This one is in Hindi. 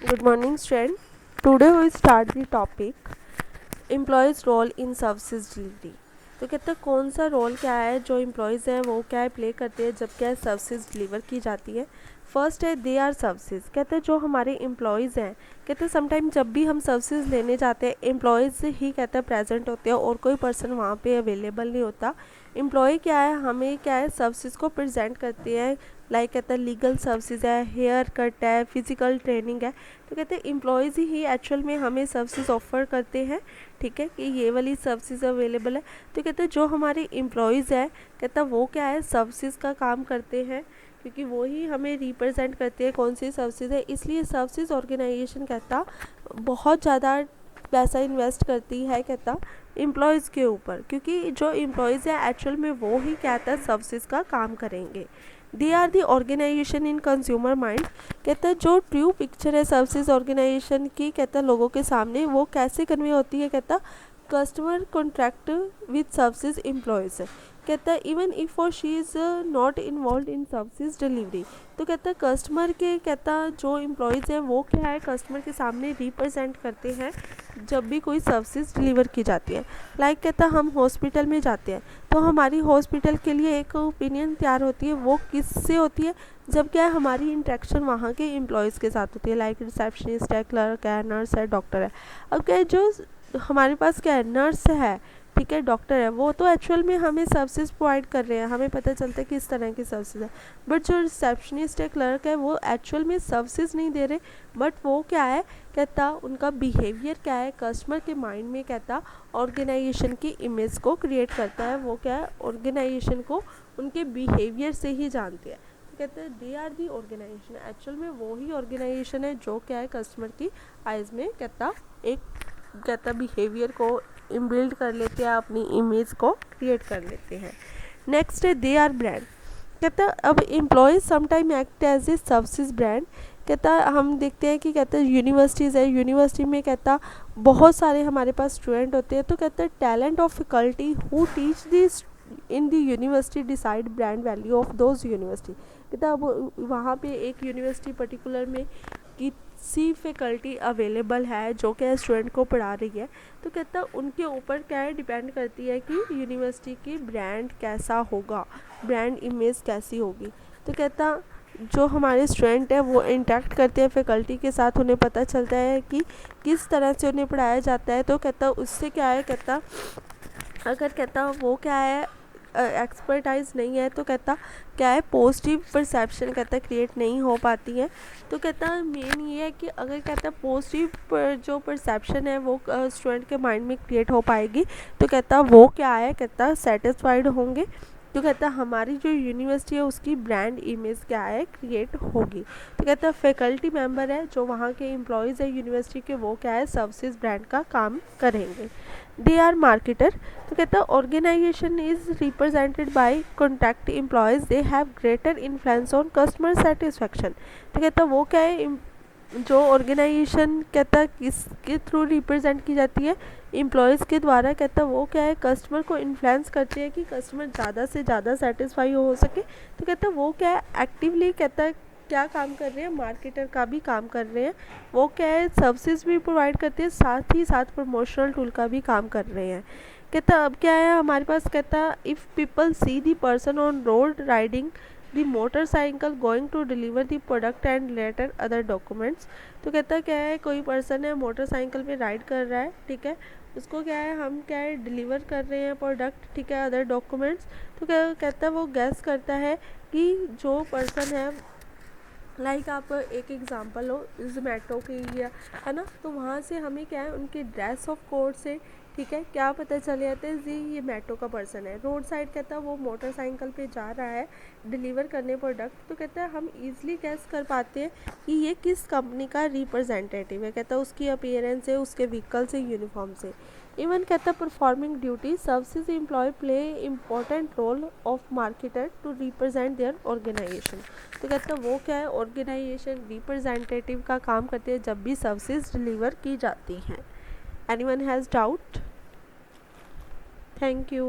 Good morning, student. Today we start the topic employees role in services delivery. तो कहते हैं कौन सा रोल क्या है जो एम्प्लॉयज़ हैं वो क्या प्ले करते हैं जब क्या सर्विसेज डिलीवर की जाती है। फर्स्ट है दे आर सर्विसेज। कहते हैं जो हमारे एम्प्लॉयज़ हैं, कहते हैं समटाइम जब भी हम सर्विसेज लेने जाते हैं एम्प्लॉयज़ ही कहते हैं प्रेजेंट होते हैं और कोई पर्सन वहाँ पे अवेलेबल नहीं होता। एम्प्लॉय क्या है, हमें क्या है सर्विसेज को प्रेजेंट करते हैं। लाइक कहते हैं लीगल सर्विसेज है, हेयर कट है, फिजिकल ट्रेनिंग है। तो कहते हैं एम्प्लॉयज़ ही एक्चुअल में हमें सर्विसेज ऑफर करते हैं, ठीक है, कि ये वाली सर्विसेज अवेलेबल है। तो कहते हैं जो हमारे एम्प्लॉयज़ है, कहता है वो क्या है सर्विसेज का काम करते हैं, क्योंकि वो ही हमें रिप्रेजेंट करते हैं कौन सी सर्विसेज है। इसलिए सर्विसेज ऑर्गेनाइजेशन कहता बहुत ज़्यादा पैसा इन्वेस्ट करती है कहता एम्प्लॉयज़ के ऊपर, क्योंकि जो एम्प्लॉयज़ है एक्चुअल में वो ही कहता है सर्विसेज का काम करेंगे। They are the organisation in consumer mind. कहता है जो ट्रू पिक्चर है सर्विसेज ऑर्गेनाइजेशन की, कहता है लोगों के सामने वो कैसे कन्वे होती है। कहता customer contract with services employees. कहता है इवन इफ और she is not involve in services delivery. तो कहता है कस्टमर के कहता जो एम्प्लॉयज़ हैं वो क्या है कस्टमर के सामने रिप्रेजेंट करते हैं जब भी कोई सर्विसेज डिलीवर की जाती है। लाइक कहता हम हॉस्पिटल में जाते हैं तो हमारी हॉस्पिटल के लिए एक ओपिनियन तैयार होती है, वो किससे होती है जब क्या है हमारी इंटरेक्शन वहाँ के एम्प्लॉयज़ के साथ होती है। लाइक रिसेप्शनिस्ट है, क्लर्क है, नर्स है, डॉक्टर है। अब क्या है जो हमारे पास क्या है नर्स है, ठीक है, डॉक्टर है, वो तो एक्चुअल में हमें सर्विसेज प्रोवाइड कर रहे हैं, हमें पता चलता है कि इस तरह की सर्विसेज है। बट जो रिसेप्शनिस्ट है, क्लर्क है, वो एक्चुअल में सर्विसेज नहीं दे रहे, बट वो क्या है कहता उनका बिहेवियर क्या है कस्टमर के माइंड में कहता ऑर्गेनाइजेशन की इमेज को क्रिएट करता है। वो क्या है ऑर्गेनाइजेशन को उनके बिहेवियर से ही जानते हैं। तो कहते हैं they are the organisation. Actual में वो ही ऑर्गेनाइजेशन है जो क्या है कस्टमर की आइज़ में कहता एक कहता बिहेवियर को इनबिल्ड कर लेते हैं, अपनी इमेज को क्रिएट कर लेते हैं। नेक्स्ट है दे आर ब्रांड। कहता अब employees sometime act as a services brand. कहता हम देखते हैं कि कहता यूनिवर्सिटीज़ है, यूनिवर्सिटी में कहता बहुत सारे हमारे पास स्टूडेंट होते हैं। तो कहता talent of faculty who teach this in the university decide brand value of those university. कहता अब वहाँ पे एक यूनिवर्सिटी पर्टिकुलर में किसी फैकल्टी अवेलेबल है जो क्या स्टूडेंट को पढ़ा रही है, तो कहता उनके ऊपर क्या है डिपेंड करती है कि यूनिवर्सिटी की ब्रांड कैसा होगा, ब्रांड इमेज कैसी होगी। तो कहता जो हमारे स्टूडेंट हैं वो इंटरेक्ट करते हैं फैकल्टी के साथ, उन्हें पता चलता है कि किस तरह से उन्हें पढ़ाया जाता है। तो कहता उससे क्या है कहता अगर कहता वो क्या है एक्सपर्टाइज नहीं है तो कहता क्या है पॉजिटिव परसेप्शन कहता क्रिएट नहीं हो पाती है। तो कहता मेन ये है कि अगर कहता पॉजिटिव जो परसेप्शन है वो स्टूडेंट के माइंड में क्रिएट हो पाएगी तो कहता वो क्या है कहता सेटिस्फाइड होंगे। तो कहता हमारी जो यूनिवर्सिटी है उसकी ब्रांड इमेज क्या है क्रिएट होगी। तो कहता फैकल्टी मेंबर है जो वहाँ के एम्प्लॉयज़ है यूनिवर्सिटी के, वो क्या है सर्विसेज ब्रांड का काम करेंगे। They are marketer. तो कहता organisation is represented by contact employees, they have greater influence on customer satisfaction. तो कहता वो क्या है जो ऑर्गेनाइजेशन कहता किसके थ्रू रिप्रेजेंट की जाती है एम्प्लॉयज़ के द्वारा। कहता वो क्या है कस्टमर को इन्फ्लुएंस करती है कि कस्टमर ज़्यादा से ज़्यादा सेटिस्फाई हो सके। तो कहता वो क्या है एक्टिवली कहता क्या काम कर रहे हैं मार्केटर का भी काम कर रहे हैं। वो क्या है सर्विसेज भी प्रोवाइड करते हैं, साथ ही साथ प्रमोशनल टूल का भी काम कर रहे हैं। कहता अब क्या है हमारे पास कहता if people see the person on road riding the motorcycle going to deliver the product and letter other documents. तो कहता क्या है कोई पर्सन है मोटरसाइकिल पे राइड कर रहा है, ठीक है, उसको क्या है हम क्या है डिलीवर कर रहे हैं प्रोडक्ट, ठीक है, अदर डॉक्यूमेंट्स। तो क्या कहता है वो गैस करता है कि जो पर्सन है लाइक आप एक एग्जांपल हो जोमेटो की है ना, तो वहाँ से हमें क्या है उनके ड्रेस ऑफ कोड से, ठीक है, क्या पता चल जाता है जी ये मेट्रो का पर्सन है। रोड साइड कहता है वो मोटरसाइकिल पे जा रहा है डिलीवर करने प्रोडक्ट। तो कहता है हम इजीली गैस कर पाते हैं कि ये किस कंपनी का रिप्रेजेंटेटिव है। कहता है उसकी अपीयरेंस से, उसके व्हीकल से, यूनिफॉर्म से। इवन कहता है performing duty services employ play important role of marketer to represent their organisation. तो कहता है वो क्या है ऑर्गेनाइजेशन रिप्रेजेंटेटिव का काम करते हैं जब भी सर्विसेज डिलीवर की जाती हैं। Anyone has doubt? Thank you.